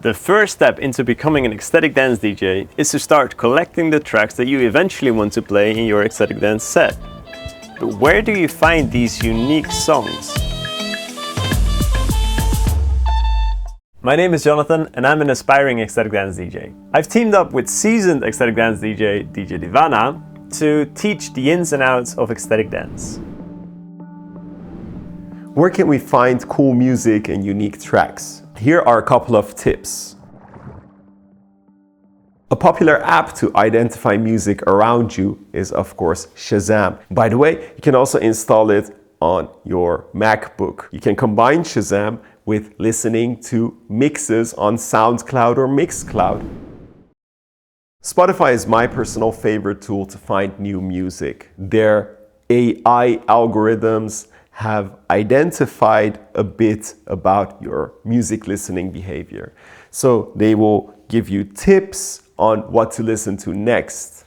The first step into becoming an ecstatic dance DJ is to start collecting the tracks that you eventually want to play in your ecstatic dance set. But where do you find these unique songs? My name is Jonathan and I'm an aspiring ecstatic dance DJ. I've teamed up with seasoned ecstatic dance DJ Divana to teach the ins and outs of ecstatic dance. Where can we find cool music and unique tracks? Here are a couple of tips. A popular app to identify music around you is, of course, Shazam. By the way, you can also install it on your MacBook. You can combine Shazam with listening to mixes on SoundCloud or Mixcloud. Spotify is my personal favorite tool to find new music. Their AI algorithms have identified a bit about your music listening behavior. So they will give you tips on what to listen to next.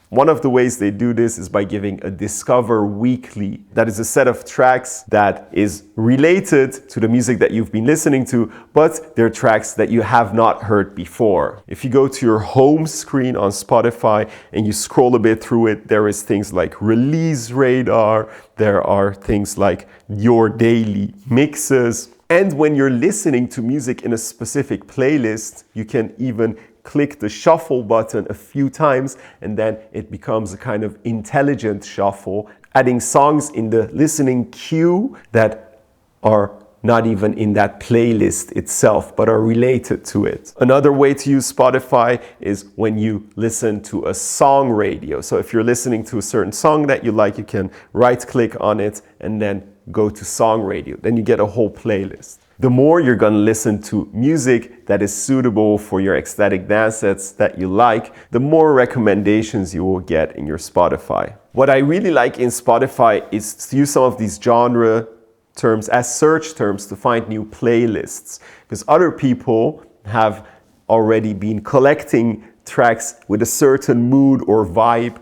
One of the ways they do this is by giving a Discover Weekly. That is a set of tracks that is related to the music that you've been listening to, but they're tracks that you have not heard before. If you go to your home screen on Spotify and you scroll a bit through it, there is things like Release Radar, there are things like Your Daily Mixes. And when you're listening to music in a specific playlist, you can even click the shuffle button a few times and then it becomes a kind of intelligent shuffle, adding songs in the listening queue that are not even in that playlist itself, but are related to it. Another way to use Spotify is when you listen to a song radio. So if you're listening to a certain song that you like, you can right-click on it and then go to song radio. Then you get a whole playlist. The more you're going to listen to music that is suitable for your ecstatic dance sets that you like, the more recommendations you will get in your Spotify. What I really like in Spotify is to use some of these genre terms as search terms to find new playlists, because other people have already been collecting tracks with a certain mood or vibe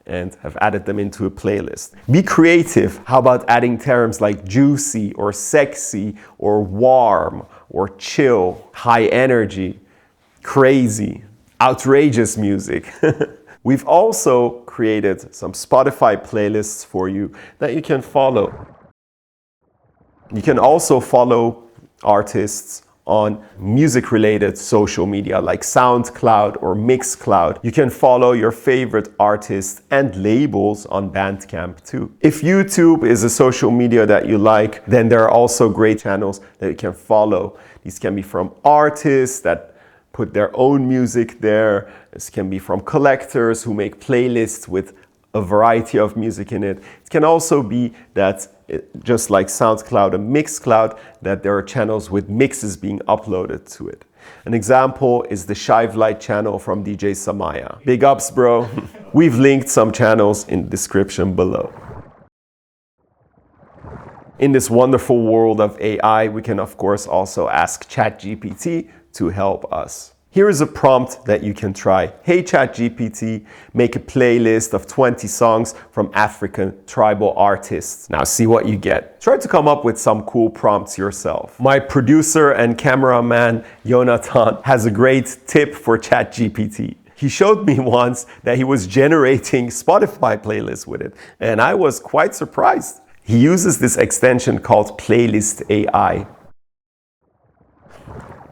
and have added them into a playlist. Be creative. How about adding terms like juicy or sexy or warm or chill, high energy, crazy, outrageous music? We've also created some Spotify playlists for you that you can follow. You can also follow artists on music-related social media like SoundCloud or Mixcloud. You can follow your favorite artists and labels on Bandcamp too. If YouTube is a social media that you like, then there are also great channels that you can follow. These can be from artists that put their own music there. This can be from collectors who make playlists with a variety of music in it. It can also be that, just like SoundCloud and Mixcloud, that there are channels with mixes being uploaded to it. An example is the Shive Light channel from DJ Samaya. Big ups, bro. We've linked some channels in the description below. In this wonderful world of AI, we can of course also ask ChatGPT to help us. Here is a prompt that you can try. Hey ChatGPT, make a playlist of 20 songs from African tribal artists. Now see what you get. Try to come up with some cool prompts yourself. My producer and cameraman, Jonathan, has a great tip for ChatGPT. He showed me once that he was generating Spotify playlists with it, and I was quite surprised. He uses this extension called Playlist AI.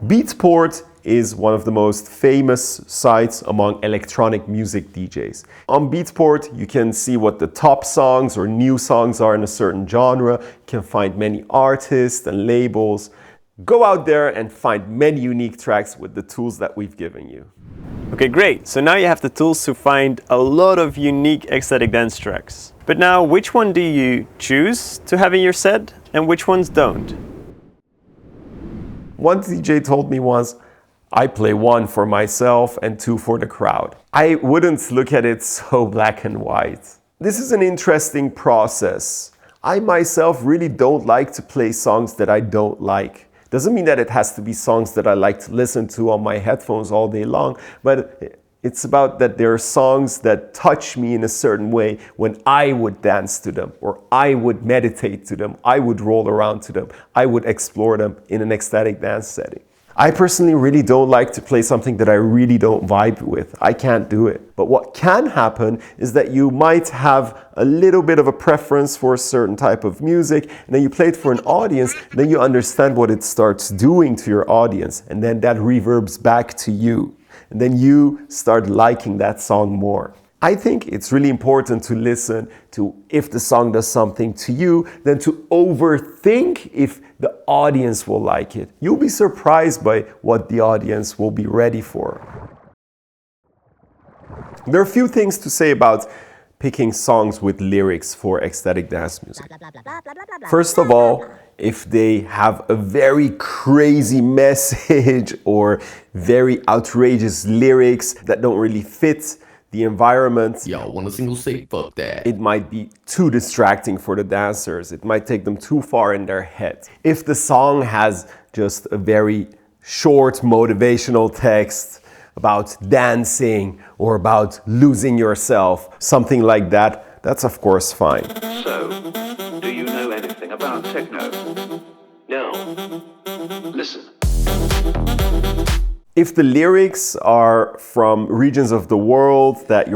Beatport is one of the most famous sites among electronic music DJs. On Beatport, you can see what the top songs or new songs are in a certain genre. You can find many artists and labels. Go out there and find many unique tracks with the tools that we've given you. Okay, great. So now you have the tools to find a lot of unique ecstatic dance tracks. But now, which one do you choose to have in your set and which ones don't? One DJ told me once, I play one for myself and two for the crowd. I wouldn't look at it so black and white. This is an interesting process. I myself really don't like to play songs that I don't like. Doesn't mean that it has to be songs that I like to listen to on my headphones all day long, but it's about that there are songs that touch me in a certain way when I would dance to them, or I would meditate to them, I would roll around to them, I would explore them in an ecstatic dance setting. I personally really don't like to play something that I really don't vibe with. I can't do it. But what can happen is that you might have a little bit of a preference for a certain type of music, and then you play it for an audience, and then you understand what it starts doing to your audience, and then that reverbs back to you. And then you start liking that song more. I think it's really important to listen to if the song does something to you, than to overthink if the audience will like it. You'll be surprised by what the audience will be ready for. There are a few things to say about picking songs with lyrics for ecstatic dance music. First of all, if they have a very crazy message or very outrageous lyrics that don't really fit the environment, Y'all want a single say fuck that. it might be too distracting for the dancers. It might take them too far in their head. If the song has just a very short motivational text about dancing or about losing yourself, something like that, that's of course fine. So, do you know anything about techno? No. Listen. If the lyrics are from regions of the world that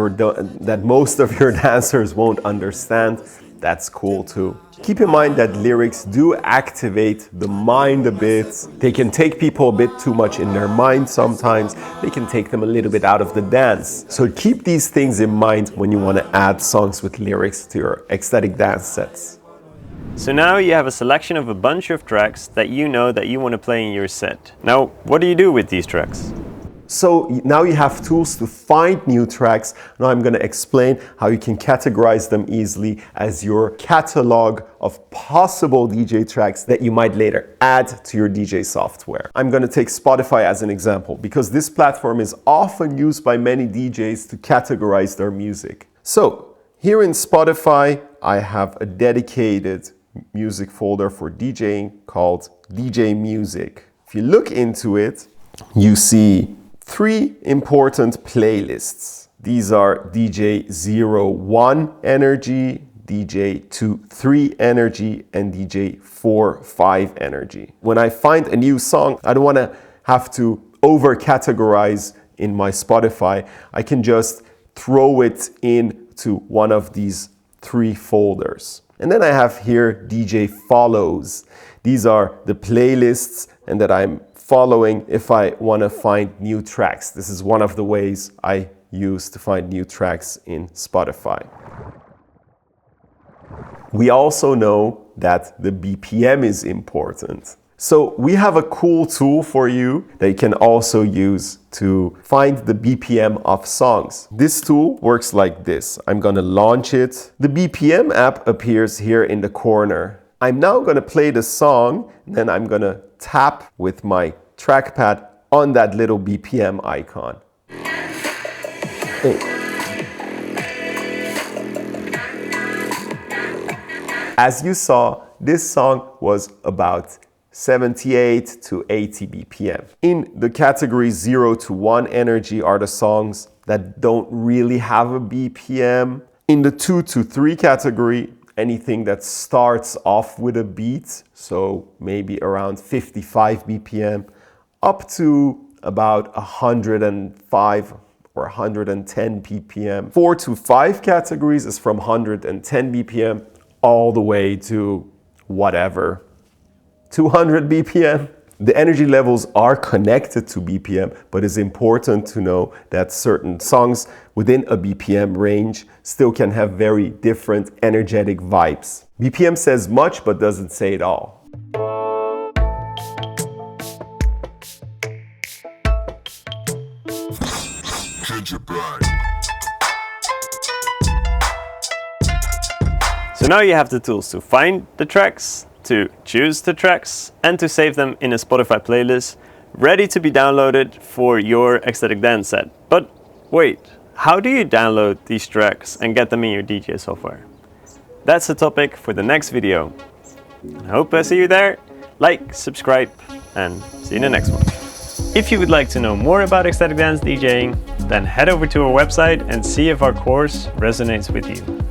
most of your dancers won't understand, that's cool too. Keep in mind that lyrics do activate the mind a bit. They can take people a bit too much in their mind sometimes. They can take them a little bit out of the dance. So keep these things in mind when you want to add songs with lyrics to your ecstatic dance sets. So now you have a selection of a bunch of tracks that you know that you want to play in your set. Now, what do you do with these tracks? So now you have tools to find new tracks. Now I'm going to explain how you can categorize them easily as your catalog of possible DJ tracks that you might later add to your DJ software. I'm going to take Spotify as an example because this platform is often used by many DJs to categorize their music. So here in Spotify, I have a dedicated music folder for DJing called DJ Music. If you look into it, you see 3 important playlists. These are DJ 01 Energy, DJ 23 Energy, and DJ 45 Energy. When I find a new song, I don't want to have to over-categorize in my Spotify. I can just throw it into one of these 3 folders. And then I have here DJ Follows. These are the playlists and that I'm following if I want to find new tracks. This is one of the ways I use to find new tracks in Spotify. We also know that the BPM is important. So we have a cool tool for you that you can also use to find the BPM of songs. This tool works like this. I'm going to launch it. The BPM app appears here in the corner. I'm now going to play the song, and then I'm going to tap with my trackpad on that little BPM icon. As you saw, this song was about 78 to 80 BPM. In the category 0 to 1 energy are the songs that don't really have a BPM. In the 2 to 3 category, anything that starts off with a beat, so maybe around 55 BPM, up to about 105 or 110 BPM. 4 to 5 categories is from 110 BPM all the way to whatever, 200 BPM. The energy levels are connected to BPM, but it's important to know that certain songs within a BPM range still can have very different energetic vibes. BPM says much, but doesn't say it all. So now you have the tools to find the tracks, to choose the tracks, and to save them in a Spotify playlist, ready to be downloaded for your ecstatic dance set. But wait, how do you download these tracks and get them in your DJ software? That's the topic for the next video. I hope I see you there. Like, subscribe, and see you in the next one. If you would like to know more about ecstatic dance DJing, then head over to our website and see if our course resonates with you.